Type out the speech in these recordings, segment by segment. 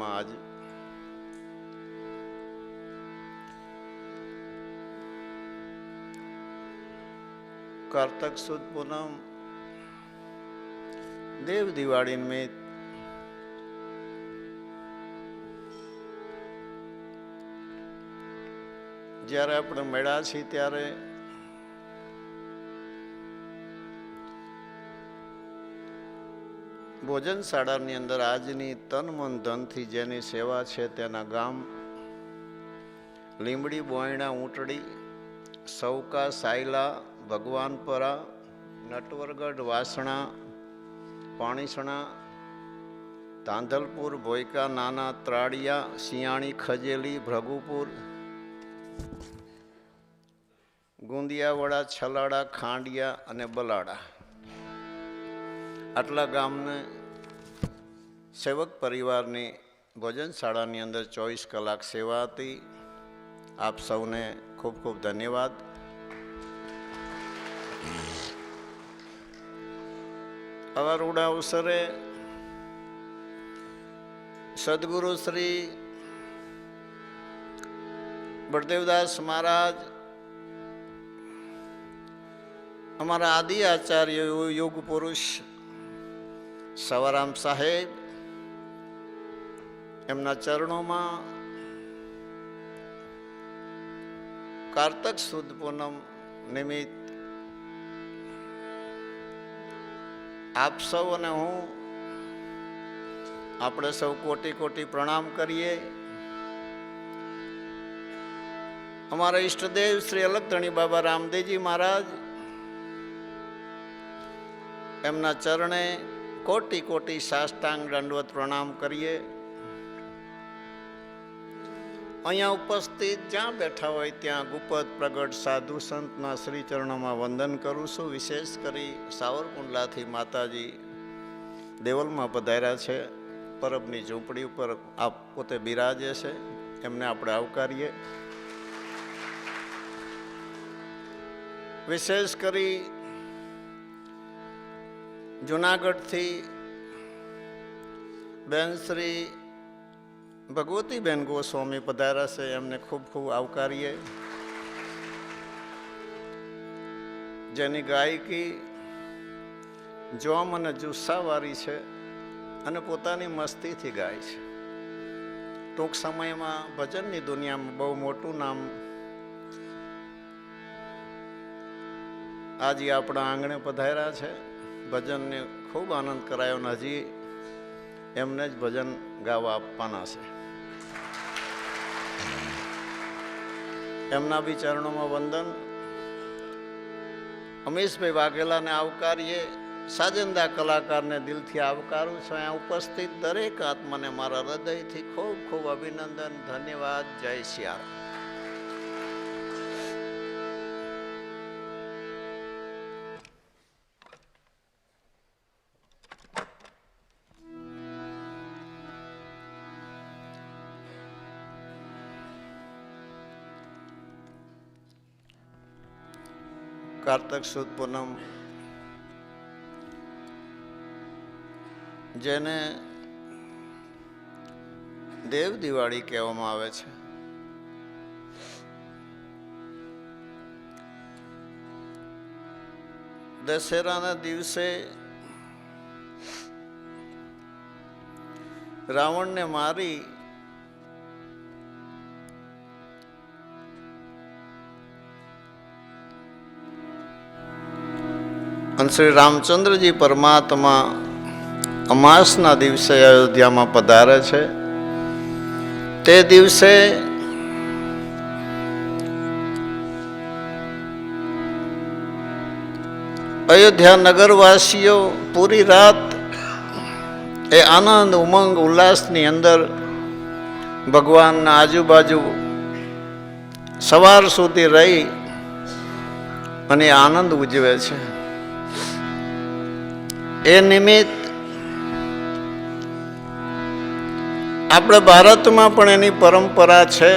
દિવાળીમાં આજ કારતક સુદ પૂનમ દેવ દિવાળી નિમિત્ત જ્યારે આપણે મળ્યા છીએ ત્યારે ભોજનશાળાની અંદર આજની તન મન ધનથી જેની સેવા છે તેના ગામ લીંબડી બોયણા ઊંટડી સૌકા સાયલા ભગવાનપરા નટવરગઢ વાસણા પાણીસણા તાંધલપુર ભોયકા નાના ત્રાડિયા સિયાણી ખજેલી ભ્રગુપુર ગુંદિયાવાડા છલાડા ખાંડિયા અને બલાડા આટલા ગામને સેવક પરિવારની ભોજનશાળાની અંદર 24 કલાક સેવા હતી. આપ સૌને ખૂબ ખૂબ ધન્યવાદ. આવા રૂડા અવસરે સદગુરુ શ્રી બળદેવદાસ મહારાજ અમારા આદિ આચાર્ય યુગ પુરુષ સવારામ સાહેબ એમના ચરણોમાં કારતક સુદ પૂનમ નિમિત્ત આપ સૌ અને હું આપણે સૌ કોટી કોટી પ્રણામ કરીએ. અમારા ઈષ્ટદેવ શ્રી અલગધણી બાબા રામદેવજી મહારાજ એમના ચરણે કોટી કોટી સાષ્ટાંગ દંડવત પ્રણામ કરીએ. અહીંયા ઉપસ્થિત જ્યાં બેઠા હોય ત્યાં ગુપત પ્રગટ સાધુ સંતના શ્રી ચરણોમાં વંદન કરું છું. વિશેષ કરી સાવરકુંડલાથી માતાજી દેવલમાં પધાર્યા છે, પરબની ઝૂંપડી ઉપર આપ પોતે બિરાજે છે, એમને આપણે આવકારીએ. વિશેષ કરી જુનાગઢથી બેન શ્રી ભગવતીબેન ગોસ્વામી પધાર્યા છે, એમને ખૂબ ખૂબ આવકારીએ. જેની ગાયકી જોમ અને જુસ્સાવાળી છે અને પોતાની મસ્તીથી ગાય છે. ટૂંક સમયમાં ભજનની દુનિયામાં બહુ મોટું નામ આજે આપણા આંગણે પધાર્યા છે. ભજનને ખૂબ આનંદ કરાયો ને હજી એમને જ ભજન ગાવા આપવાના છે. એમના બી ચરણોમાં વંદન. અમીશભાઈ વાઘેલાને આવકારીએ. સાજંદા કલાકારને દિલથી આવકારું છું. અહીંયા ઉપસ્થિત દરેક આત્માને મારા હૃદયથી ખૂબ ખૂબ અભિનંદન, ધન્યવાદ. જય સિયારામ. કારતક સુદ પૂનમ જેને દેવ દિવાળી કહેવામાં આવે છે, દશેરાના દિવસે રાવણને મારી અને શ્રી રામચંદ્રજી પરમાત્મા અમાસના દિવસે અયોધ્યામાં પધારે છે. તે દિવસે અયોધ્યા નગરવાસીઓ પૂરી રાત એ આનંદ ઉમંગ ઉલ્લાસની અંદર ભગવાનના આજુબાજુ સવાર સુધી રહી અને આનંદ ઉજવે છે. એ નિમિત્ત આપણે ભારતમાં પણ એની પરંપરા છે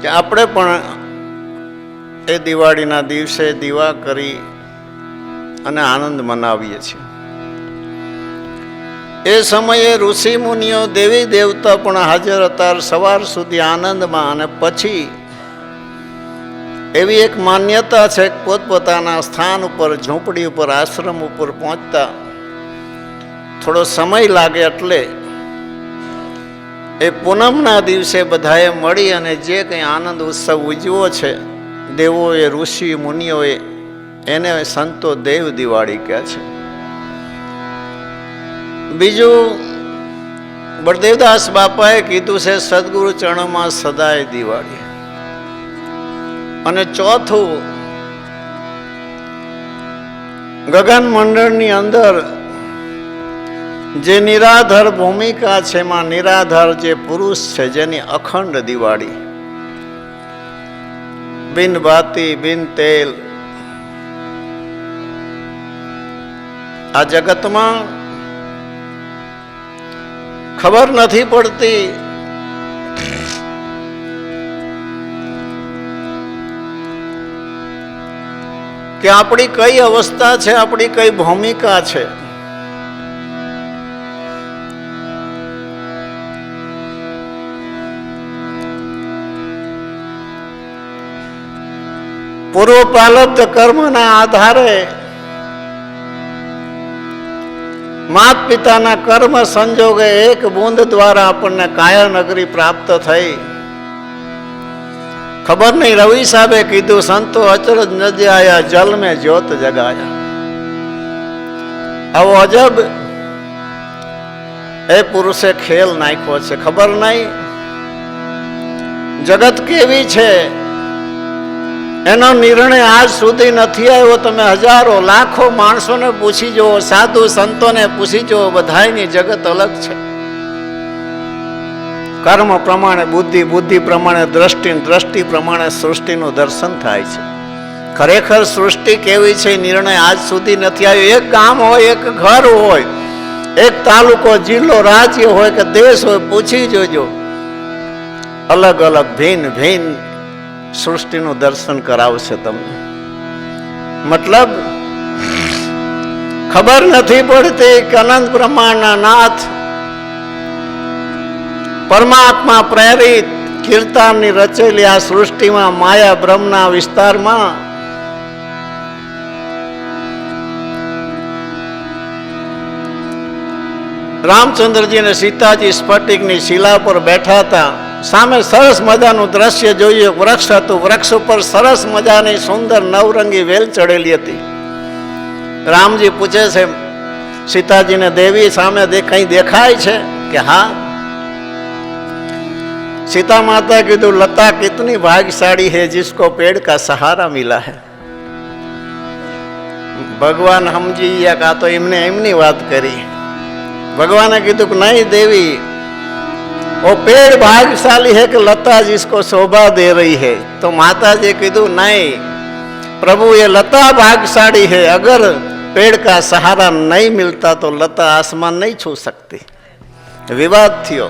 કે આપણે પણ એ દિવાળીના દિવસે દીવા કરી અને આનંદ મનાવીએ છીએ. એ સમયે ઋષિ મુનિઓ દેવી દેવતા પણ હાજર હતા સવાર સુધી આનંદમાં. અને પછી એવી એક માન્યતા છે કે પોતપોતાના સ્થાન ઉપર, ઝૂંપડી ઉપર, આશ્રમ ઉપર પહોંચતા થોડો સમય લાગે, એટલે એ પૂનમના દિવસે બધાએ મળી અને જે કંઈ આનંદ ઉત્સવ ઉજવ્યો છે દેવોએ, ઋષિ મુનિઓએ, એને સંતો દેવ દિવાળી કહે છે. બીજું બળદેવદાસ બાપાએ કીધું છે સદગુરુ ચરણોમાં સદાય દિવાળી. અને ચોથું, ગગન મંડળની અંદર જે નિરાધાર ભૂમિકા છે, એમાં નિરાધાર જે પુરુષ છે, જેની અખંડ દિવાળી, બિન બાતી બિન તેલ. આ જગતમાં ખબર નથી પડતી કે આપણી કઈ અવસ્થા છે, આપણી કઈ ભૂમિકા છે. પૂર્વ પ્રારબ્ધ કર્મના આધારે માત પિતાના કર્મ સંજોગે એક બુંદ દ્વારા આપણને કાયા નગરી પ્રાપ્ત થઈ. ખબર નહીં, રવિ સાહેબે કીધું સંતો અચરજ નજ્યાયા જલ મેં જ્યોત જગાયા. આવો અજબ એ પુરુષે ખેલ નાખ્યો છે. ખબર નહીં જગત કેવી છે એનો નિર્ણય આજ સુધી નથી આવ્યો. તમે હજારો લાખો માણસોને પૂછી જુઓ, સાધુ સંતોને પૂછી જુઓ, બધાયની જગત અલગ છે. કર્મ પ્રમાણે બુદ્ધિ, બુદ્ધિ પ્રમાણે દ્રષ્ટિ, દ્રષ્ટિ પ્રમાણે સૃષ્ટિનું દર્શન થાય છે. ખરેખર સૃષ્ટિ કેવી છે નિર્ણય આજ સુધી નથી આવ્યો. એક ગામ હોય, એક ઘર હોય, એક તાલુકો, જિલ્લો, રાજ્ય હોય કે દેશ હોય, પૂછી જોજો, અલગ અલગ ભિન્ન ભિન્ન સૃષ્ટિનું દર્શન કરાવશે તમને. મતલબ ખબર નથી પડતી કે અનંત બ્રહ્માંડના નાથ પરમાત્મા પ્રેરિત કીર્તનની રચેલી આ સૃષ્ટિમાં, માયા બ્રહ્મના વિસ્તારમાં રામચંદ્રજી અને સીતાજી સ્ફટિકની શિલા પર બેઠા હતા. સામે સરસ મજાનું દ્રશ્ય જોયું. વૃક્ષ હતું, વૃક્ષ ઉપર સરસ મજાની સુંદર નવરંગી વેલ ચડેલી હતી. રામજી પૂછે છે સીતાજીને, દેવી સામે કંઈ દેખાય છે કે હા? सीता माता कीधु लता कितनी भाग्यशाली है जिसको पेड़ का सहारा मिला है. भगवान समझी या का तो इमने एमनी बात करी. भगवान कीधु कि नहीं देवी, वो पेड़ भाग्यशाली है कि लता जिसको शोभा दे रही है. तो माता जी कीधु नहीं प्रभु, ये लता भाग्यशाली है. अगर पेड़ का सहारा नहीं मिलता तो लता आसमान नहीं छू सकती. विवाद थियो.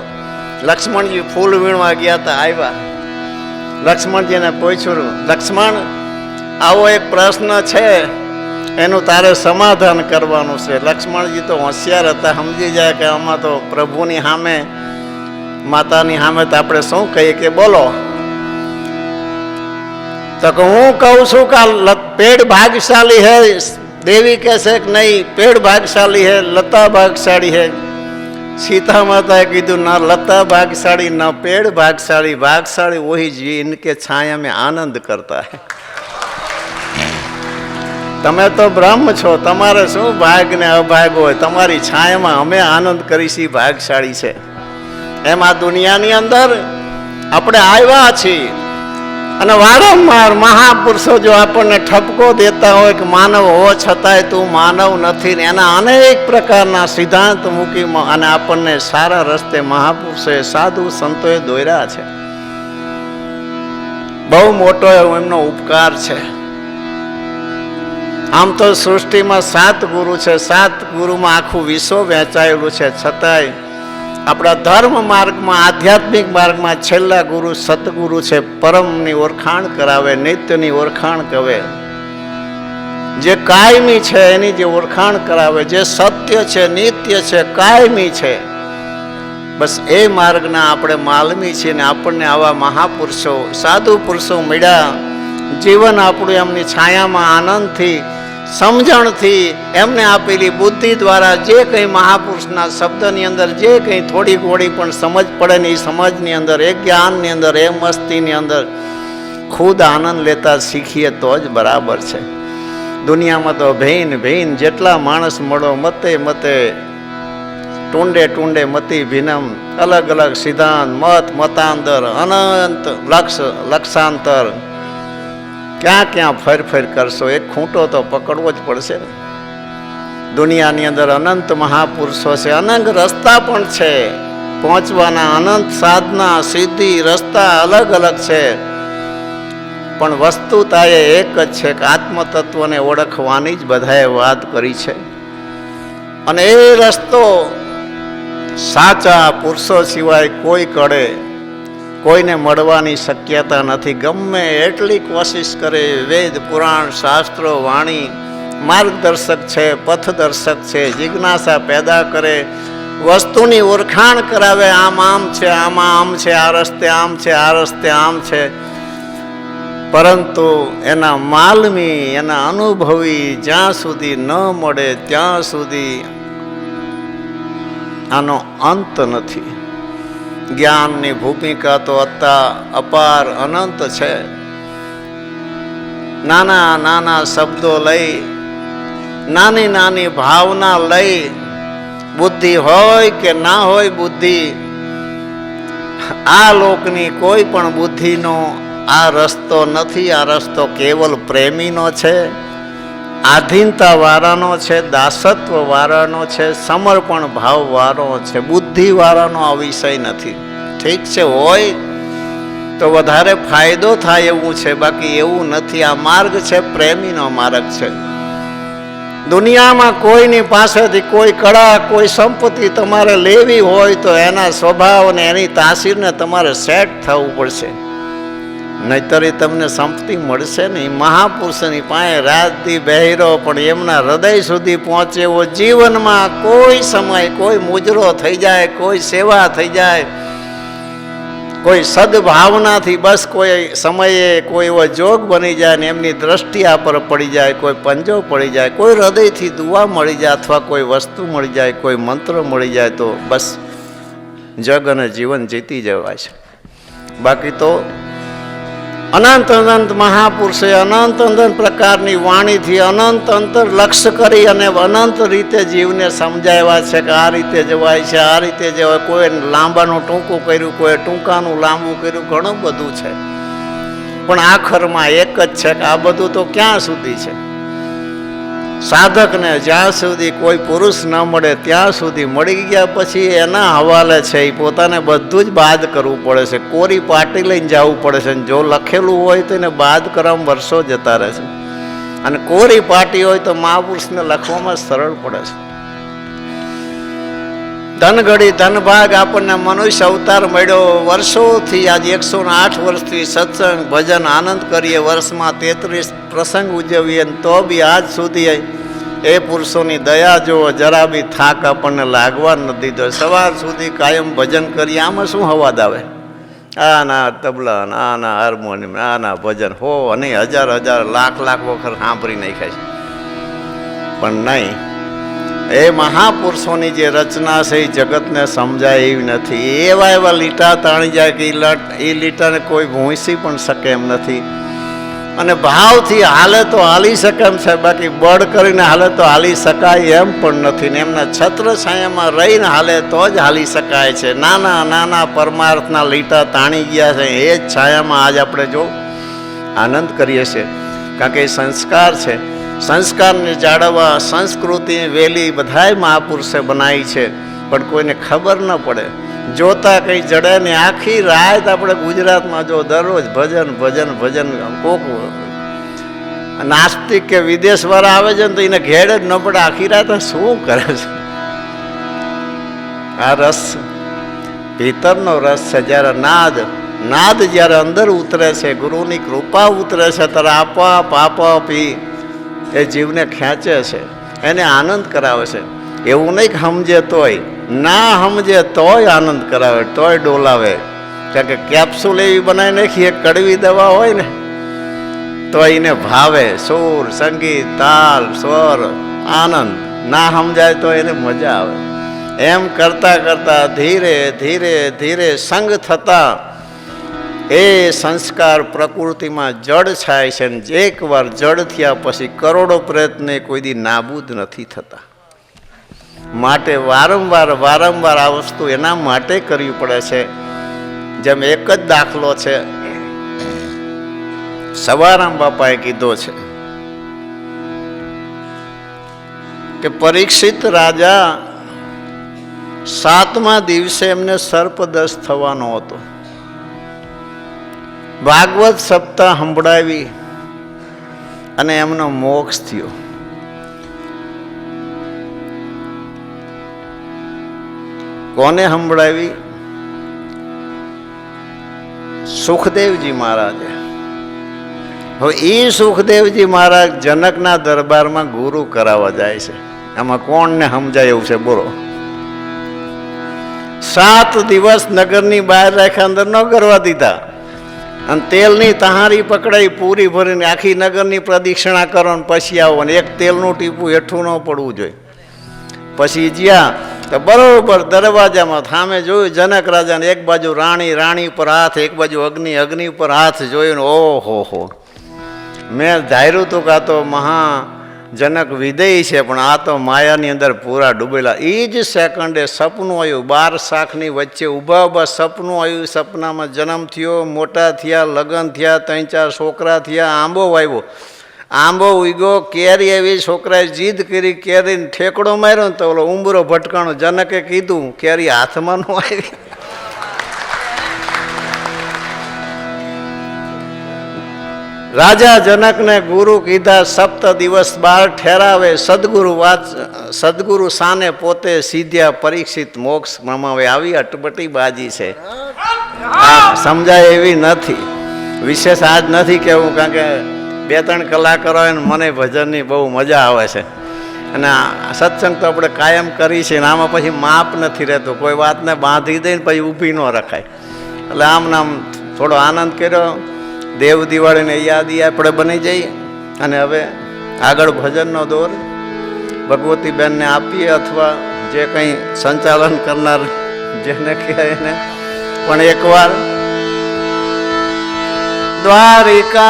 लक्ष्मणजी फूल वीणवा गया था, आया. लक्ष्मणजी ने पूछू, लक्ष्मण आवो एक प्रश्न है, एनु तारे समाधान करवानुं छे. लक्ष्मणजी तो होशियार हता, समझी जाए कि आमां तो प्रभुनी सामे मातानी सामे तो आपणे शुं कहीए के बोलो. तो हूँ कहूँ छूं कि पेड़ भाग्यशाली है. देवी कहसे कि नहीं, पेड़ भाग्यशाली है, लता भाग्यशाली है. सीता माता कीधु ना लता भाग्यशाली ना पेड़ भाग्यशाली. भाग्यशाली वही जी इनके छाया में आनंद करता है. तमे तो ब्रह्म छो, तमारे शू भाग ने अभाग होय. तमारी छाया में अमे आनंद करीशी भाग्यशाली छे. एमां दुनियानी अंदर आपणे आव्या छीए અને વારંવાર મહાપુરુષો જો આપણને ઠપકો દેતા હોય કે માનવ હોવા છતાંય તું માનવ નથી, ને એના અનેક પ્રકારના સિદ્ધાંત મૂકી અને આપણને સારા રસ્તે મહાપુરુષોએ સાધુ સંતોએ દોર્યા છે. બહુ મોટો એમનો ઉપકાર છે. આમ તો સૃષ્ટિમાં 7 ગુરુ છે, 7 ગુરુમાં આખું વિશ્વ વહેંચાયેલું છે. છતાંય આપણા ધર્મ માર્ગમાં, આધ્યાત્મિક માર્ગમાં છેલ્લા ગુરુ સતગુરુ છે. પરમની ઓળખાણ કરાવે, નિત્યની ઓળખાણ કરે, જે કાયમી છે એની જે ઓળખાણ કરાવે, જે સત્ય છે, નિત્ય નિત્ય છે, કાયમી છે. બસ એ માર્ગના આપણે માલમી છીએ ને આપણને આવા મહાપુરુષો, સાધુ પુરુષો મળ્યા. જીવન આપણું એમની છાયામાં આનંદથી, સમજણથી, એમને આપેલી બુદ્ધિ દ્વારા જે કંઈ મહાપુરુષના શબ્દની અંદર જે કંઈ થોડી ઘોડી પણ સમજ પડે ને એ સમજની અંદર, એ જ્ઞાનની અંદર, એ મસ્તીની અંદર ખુદ આનંદ લેતા શીખીએ તો જ બરાબર છે. દુનિયામાં તો ભેન જેટલા માણસ મળો, મતે મતે ટુંડે ટુંડે મતી ભિનમ, અલગ અલગ સિદ્ધાંત, મત મતાંતર, અનંત લક્ષાંતર, ક્યાં ક્યાં ફેર કરશો? એક ખૂંટો તો પકડવો જ પડશે ને. દુનિયાની અંદર અનંત મહાપુરુષો છે, અનંત રસ્તા પણ છે પહોંચવાના, અનંત સાધના સિદ્ધિ રસ્તા અલગ અલગ છે. પણ વસ્તુતા એ એક જ છે કે આત્મતત્વને ઓળખવાની જ બધાએ વાત કરી છે. અને એ રસ્તો સાચા પુરુષો સિવાય કોઈ કડે કોઈને મળવાની શક્યતા નથી. ગમે એટલી કોશિશ કરે, વેદ પુરાણ શાસ્ત્રો વાણી માર્ગદર્શક છે, પથદર્શક છે, જિજ્ઞાસા પેદા કરે, વસ્તુની ઓળખાણ કરાવે, આમ છે, આમાં આમ છે, આ રસ્તે આમ છે, આ રસ્તે આમ છે. પરંતુ એના માલમી, એના અનુભવી જ્યાં સુધી ન મળે ત્યાં સુધી આનો અંત નથી. જ્ઞાનની ભૂમિકા તો અપાર અનંત છે. નાના નાના શબ્દો લઈ, નાની નાની ભાવના લઈ, બુદ્ધિ હોય કે ના હોય બુદ્ધિ, આ લોકની કોઈ પણ બુદ્ધિનો આ રસ્તો નથી. આ રસ્તો કેવલ પ્રેમીનો છે, આધીનતા વાળાનો છે, દાસત્વ વાળાનો છે, સમર્પણ ભાવ વાળો છે. બુદ્ધિ વાળાનો આ વિષય નથી. ઠીક છે, હોય તો વધારે ફાયદો થાય એવું છે, બાકી એવું નથી. આ માર્ગ છે, પ્રેમીનો માર્ગ છે. દુનિયામાં કોઈની પાસેથી કોઈ કળા, કોઈ સંપત્તિ તમારે લેવી હોય તો એના સ્વભાવ અને એની તાસીરને તમારે સેટ થવું પડશે, નહીતર તમને સંપત્તિ મળશે નહીં. મહાપુરુષની પાસે રાતથી બહેરો પણ એમના હૃદય સુધી પહોંચે એવો જીવનમાં કોઈ સમય, કોઈ મુજરો થઈ જાય, કોઈ સેવા થઈ જાય, કોઈ સદભાવનાથી બસ કોઈ સમયે કોઈ એવો જોગ બની જાય ને એમની દ્રષ્ટિ આ પર પડી જાય, કોઈ પંજો પડી જાય, કોઈ હૃદયથી દુઆ મળી જાય, અથવા કોઈ વસ્તુ મળી જાય, કોઈ મંત્ર મળી જાય, તો બસ જગ અને જીવન જીતી જવાય છે. બાકી તો અનંત અનંત મહાપુરુષે અનંત અનંત પ્રકારની વાણીથી અનંત અંતર લક્ષ્ય કરી અને અનંત રીતે જીવને સમજાવ્યા છે કે આ રીતે જવાય છે, આ રીતે જવાય. કોઈ લાંબાનું ટૂંકું કર્યું, કોઈ ટૂંકાનું લાંબુ કર્યું, ઘણું બધું છે. પણ આખરમાં એક જ છે કે આ બધું તો ક્યાં સુધી છે? સાધકને જ્યાં સુધી કોઈ પુરુષ ન મળે ત્યાં સુધી, મળી ગયા પછી એના હવાલે છે, એ પોતાને બધું જ બાદ કરવું પડે છે. કોરી પાટી લઈને જવું પડે છે. જો લખેલું હોય તો એને બાદ કરવામાં વર્ષો જતા રહે છે, અને કોરી પાટી હોય તો મહાપુરુષને લખવામાં સરળ પડે છે. ધનગડી ધનભાગ આપણને મનુષ્ય અવતાર મળ્યો. વર્ષોથી આજે 108 વર્ષથી સત્સંગ ભજન આનંદ કરીએ, વર્ષમાં 33 પ્રસંગ ઉજવીએ, તો બી આજ સુધી એ પુરુષોની દયા જો જરા બી થાક આપણને લાગવા નથી દીધો. સવાર સુધી કાયમ ભજન કરીએ, આમાં શું હવાદ આવે? આના તબલા, આના હાર્મોનિયમ, આના ભજન હો અને હજાર હજાર લાખ લાખ વખત સાંભળી નાખાય છે. પણ નહીં, એ મહાપુરુષોની જે રચના છે એ જગતને સમજાય એવી નથી. એવા એવા લીટા તાણી જાય કે એ લીટાને કોઈ ભૂંસી પણ શકે એમ નથી. અને ભાવથી હાલે તો હાલી શકે એમ છે, બાકી બળ કરીને હાલે તો હાલી શકાય એમ પણ નથી. ને એમના છત્ર છાયામાં રહીને હાલે તો જ હાલી શકાય છે. નાના નાના પરમાર્થના લીટા તાણી ગયા છે, એ જ છાયામાં આજ આપણે જો આનંદ કરીએ છીએ. કારણ કે એ સંસ્કાર છે. સંસ્કારને જાળવવા સંસ્કૃતિ વેલી બધાય મહાપુરુષે બનાવી છે, પણ કોઈને ખબર ન પડે. જોતા કંઈ જડે ને આખી રાત આપણે ગુજરાતમાં જો દરરોજ ભજન ભજન ભજન. કોક નાસ્તિક કે વિદેશવાળા આવે છે ને તો એને ઘેડ જ ન પડે, આખી રાત શું કરે છે? આ રસ ભીતરનો રસ છે. જ્યારે નાદ જ્યારે અંદર ઉતરે છે, ગુરુની કૃપા ઉતરે છે, ત્યારે આપોઆપ એ જીવને ખેંચે છે, એને આનંદ કરાવે છે. એવું નહીં કે સમજે તોય, ના સમજે તોય આનંદ કરાવે, તોય ડોલાવે. કારણ કે કેપ્સ્યુલ એવી બનાવી નાખી, એક કડવી દવા હોય ને તો એને ભાવે. સુર, સંગીત, તાલ, સ્વર, આનંદ. ના સમજાય તો એને મજા આવે. એમ કરતા કરતા ધીરે ધીરે ધીરે સંગ થતા એ સંસ્કાર પ્રકૃતિમાં જડ થાય છે. ને એકવાર જડ થયા પછી કરોડો પ્રયત્ન કોઈ દી નાબૂદ નથી થતા. માટે વારંવાર વારંવાર આ વસ્તુ એના માટે કરવી પડે છે. જેમ એક જ દાખલો છે, સવારામ બાપાએ કીધો છે કે પરીક્ષિત રાજા 7મા દિવસે એમને સર્પદંશ થવાનો હતો. ભાગવત સપ્તાહ સંભળાવી અને એમનો મોક્ષ થયો. કોને સંભળાવી? સુખદેવજી મહારાજે. હવે એ સુખદેવજી મહારાજ જનકના દરબારમાં ગુરુ કરાવવા જાય છે. આમાં કોણને સમજાય એવું છે? બોલો. 7 દિવસ નગરની બહાર રાખ્યા, અંદર ન કરવા દીધા. અને તેલની તહારી પકડાઈ, પૂરી ભરીને આખી નગરની પ્રદક્ષિણા કરો ને પછી આવો. ને એક તેલનું ટીપું હેઠું ન પડવું જોઈએ. પછી જ્યાં તો બરોબર દરવાજામાં સામે જોયું જનક રાજાને, એક બાજુ રાણી, રાણી પર હાથ, એક બાજુ અગ્નિ, અગ્નિ પર હાથ જોયું. ઓહો હો, મેં ધાર્યું હતું કે આ તો મહા જનક વિદેય છે, પણ આ તો માયાની અંદર પૂરા ડૂબેલા. એ જ સેકન્ડે સપનું આવ્યું. 12 શાખની વચ્ચે ઊભા ઊભા સપનું આવ્યું. સપનામાં જન્મ થયો, મોટા થયા, લગ્ન થયા, 3-4 છોકરા થયા, આંબો વાવ્યો, આંબો ઉગ્યો, કેરી એવી, છોકરાએ જીદ કરી, કેરીને ઠેકડો માર્યો ને તો ઓલો ઉંબરો ભટકાણો. જનકે કીધું કેરી હાથમાં ન આવી. રાજા જનકને ગુરુ કીધા, 7 દિવસ બાર ઠેરાવે. સદગુરુ સાને પોતે સીધ્યા, પરીક્ષિત મોક્ષ મમાવે. આવી અટપટી બાજી છે, સમજાય એવી નથી. વિશેષ આજ નથી કેવું, કારણ કે 2-3 કલાકારો હોય ને મને ભજનની બહુ મજા આવે છે. અને સત્સંગ તો આપણે કાયમ કરી છે ને આમાં પછી માપ નથી રહેતું. કોઈ વાતને બાંધી દઈને પછી ઊભી ન રખાય. એટલે આમ નામ થોડો આનંદ કર્યો. દેવ દિવાળીને યાદી આપણે બની જઈએ. અને હવે આગળ ભજનનો દોર ભગવતીબેનને આપીએ, અથવા જે કંઈ સંચાલન કરનાર જેને કહેવાય એને. પણ એકવાર દ્વારિકાધીશ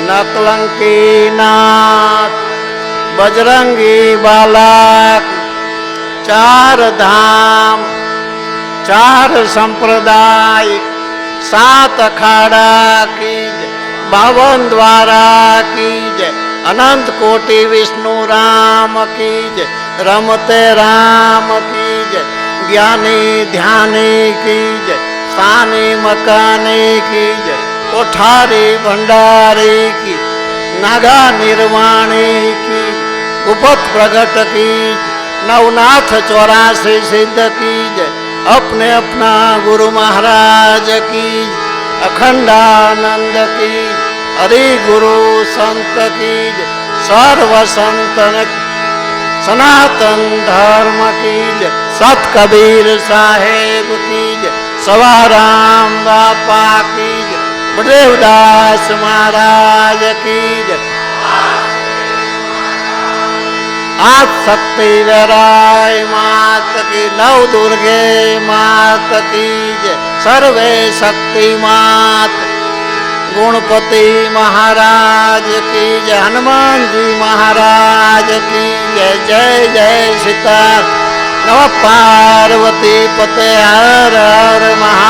નકલંકી નાથ બજરંગી બાલક 4 ધામ 4 સંપ્રદાય 7 અખાડા કી જય, 52 દ્વારા કી જય, અનંત કોટી વિષ્ણુ રામ કી જય, રમતે રામ કી જય, જ્ઞાની ધ્યાની કી જય, સ્થાની મકાની કી જય, કોઠારી ભંડારી કી, નાગા નિર્વાણી કી, ગુપત પ્રગટ કી, નવનાથ 84 સિદ્ધ કી જય, अपने अपना गुरु महाराज की, अखंडानंद की, हरि गुरु संत की, सर्व संतन सनातन धर्म की, सत कबीर साहेब की, सवाराम बापा की, बलदेवदास महाराज की, आज शक्ति वैराय मात की, नव दुर्गे मात की जय, सर्वे शक्ति मात, गुणपति महाराज की जय, हनुमान जी महाराज की जय, जय जय सीता, नमः पार्वती पते, हर हर महा